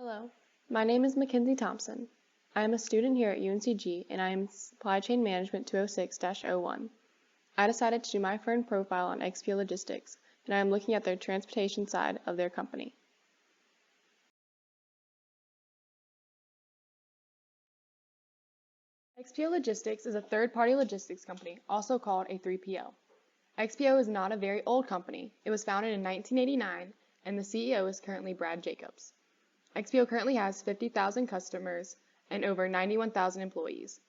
Hello, my name is Mackenzie Thompson. I am a student here at UNCG and I am Supply Chain Management 206-01. I decided to do my firm profile on XPO Logistics and I am looking at their transportation side of their company. XPO Logistics is a third-party logistics company, also called a 3PL. XPO is not a very old company. It was founded in 1989 and the CEO is currently Brad Jacobs. XPO currently has 50,000 customers and over 91,000 employees.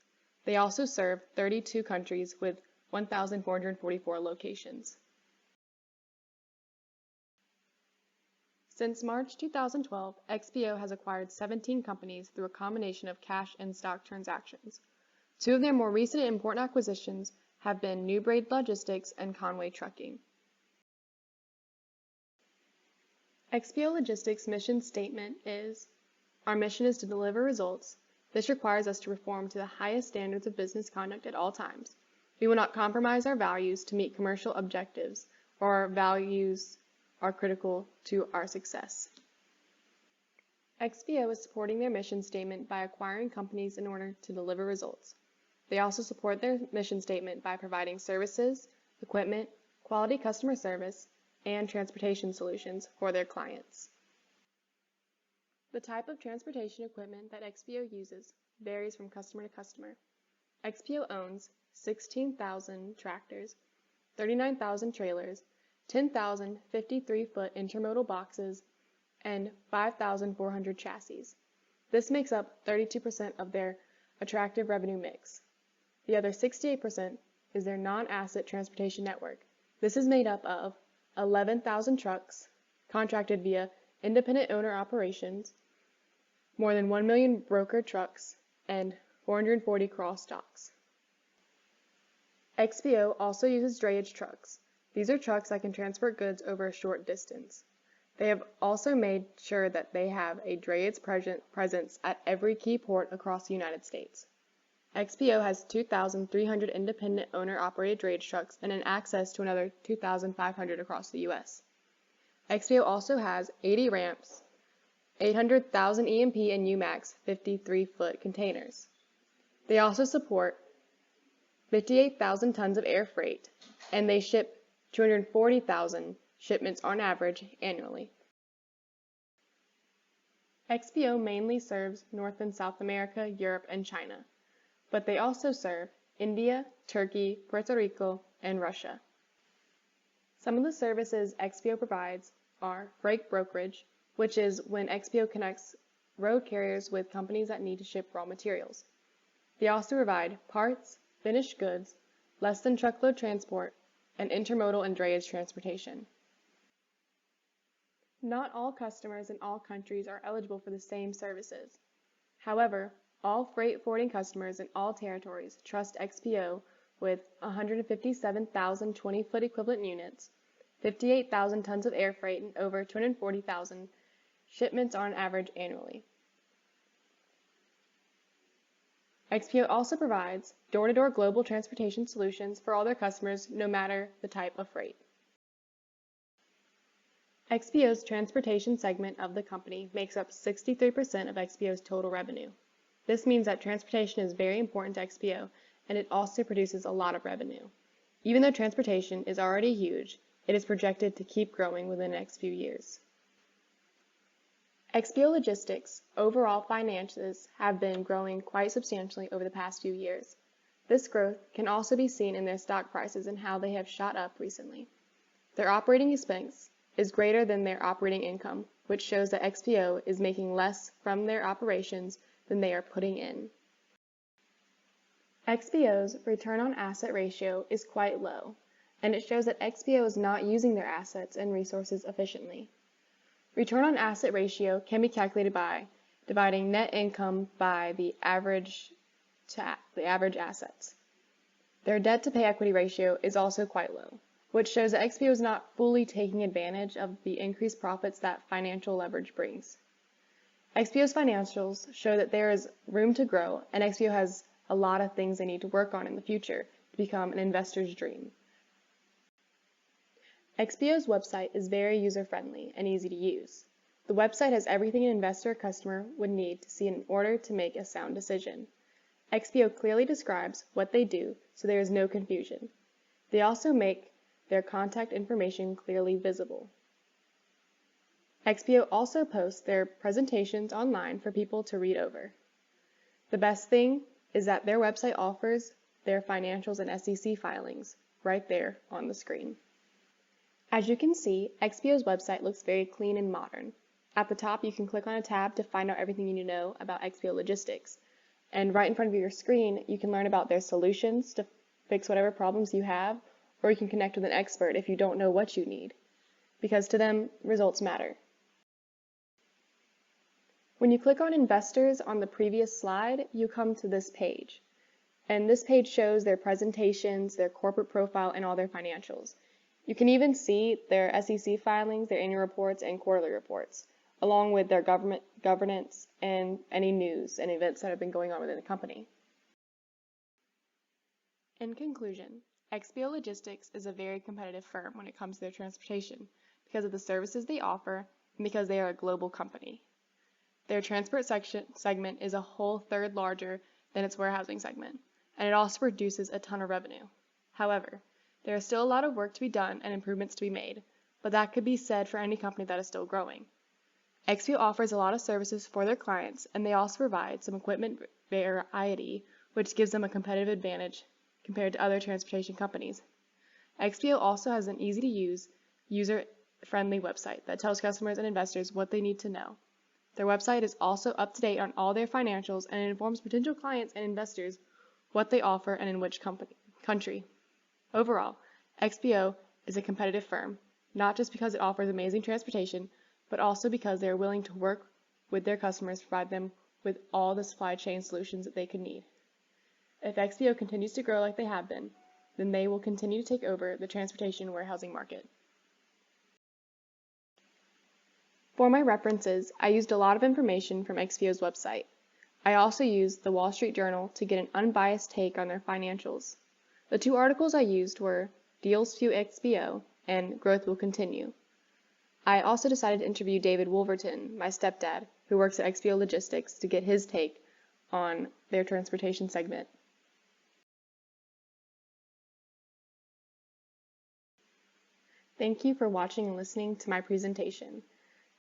They also serve 32 countries with 1,444 locations. Since March 2012, XPO has acquired 17 companies through a combination of cash and stock transactions. Two of their more recent and important acquisitions have been New Braid Logistics and Conway Trucking. XPO Logistics' mission statement is, "Our mission is to deliver results. This requires us to perform to the highest standards of business conduct at all times. We will not compromise our values to meet commercial objectives, or our values are critical to our success." XPO is supporting their mission statement by acquiring companies in order to deliver results. They also support their mission statement by providing services, equipment, quality customer service, and transportation solutions for their clients. The type of transportation equipment that XPO uses varies from customer to customer. XPO owns 16,000 tractors, 39,000 trailers, 10,000 53-foot intermodal boxes, and 5,400 chassis. This makes up 32% of their attractive revenue mix. The other 68% is their non-asset transportation network. This is made up of 11,000 trucks contracted via independent owner operations, more than 1 million brokered trucks, and 440 cross docks. XPO also uses drayage trucks. These are trucks that can transport goods over a short distance. They have also made sure that they have a drayage presence at every key port across the United States. XPO has 2,300 independent owner-operated drayage trucks and an access to another 2,500 across the U.S. XPO also has 80 ramps, 800,000 EMP and UMAX 53-foot containers. They also support 58,000 tons of air freight, and they ship 240,000 shipments on average annually. XPO mainly serves North and South America, Europe, and China, but they also serve India, Turkey, Puerto Rico, and Russia. Some of the services XPO provides are freight brokerage, which is when XPO connects road carriers with companies that need to ship raw materials. They also provide parts, finished goods, less than truckload transport, and intermodal and drayage transportation. Not all customers in all countries are eligible for the same services. However, all freight forwarding customers in all territories trust XPO with 157,000 20-foot equivalent units, 58,000 tons of air freight, and over 240,000 shipments on average annually. XPO also provides door-to-door global transportation solutions for all their customers, no matter the type of freight. XPO's transportation segment of the company makes up 63% of XPO's total revenue. This means that transportation is very important to XPO, and it also produces a lot of revenue. Even though transportation is already huge, it is projected to keep growing within the next few years. XPO Logistics' overall finances have been growing quite substantially over the past few years. This growth can also be seen in their stock prices and how they have shot up recently. Their operating expense is greater than their operating income, which shows that XPO is making less from their operations than they are putting in. XPO's return on asset ratio is quite low, and it shows that XPO is not using their assets and resources efficiently. Return on asset ratio can be calculated by dividing net income by the average assets. Their debt to pay equity ratio is also quite low, which shows that XPO is not fully taking advantage of the increased profits that financial leverage brings. XPO's financials show that there is room to grow, and XPO has a lot of things they need to work on in the future to become an investor's dream. XPO's website is very user-friendly and easy to use. The website has everything an investor or customer would need to see in order to make a sound decision. XPO clearly describes what they do, so there is no confusion. They also make their contact information clearly visible. XPO also posts their presentations online for people to read over. The best thing is that their website offers their financials and SEC filings right there on the screen. As you can see, XPO's website looks very clean and modern. At the top, you can click on a tab to find out everything you need to know about XPO Logistics. And right in front of your screen, you can learn about their solutions to fix whatever problems you have, or you can connect with an expert if you don't know what you need, because to them, results matter. When you click on Investors on the previous slide, you come to this page. And this page shows their presentations, their corporate profile, and all their financials. You can even see their SEC filings, their annual reports, and quarterly reports, along with their governance and any news and events that have been going on within the company. In conclusion, XPO Logistics is a very competitive firm when it comes to their transportation because of the services they offer and because they are a global company. Their transport segment is a whole third larger than its warehousing segment, and it also produces a ton of revenue. However, there is still a lot of work to be done and improvements to be made, but that could be said for any company that is still growing. XPO offers a lot of services for their clients, and they also provide some equipment variety, which gives them a competitive advantage compared to other transportation companies. XPO also has an easy-to-use, user-friendly website that tells customers and investors what they need to know. Their website is also up to date on all their financials, and it informs potential clients and investors what they offer and in which country. Overall, XPO is a competitive firm, not just because it offers amazing transportation, but also because they are willing to work with their customers to provide them with all the supply chain solutions that they could need. If XPO continues to grow like they have been, then they will continue to take over the transportation warehousing market. For my references, I used a lot of information from XPO's website. I also used the Wall Street Journal to get an unbiased take on their financials. The two articles I used were Deals Few XPO and Growth Will Continue. I also decided to interview David Wolverton, my stepdad, who works at XPO Logistics, to get his take on their transportation segment. Thank you for watching and listening to my presentation.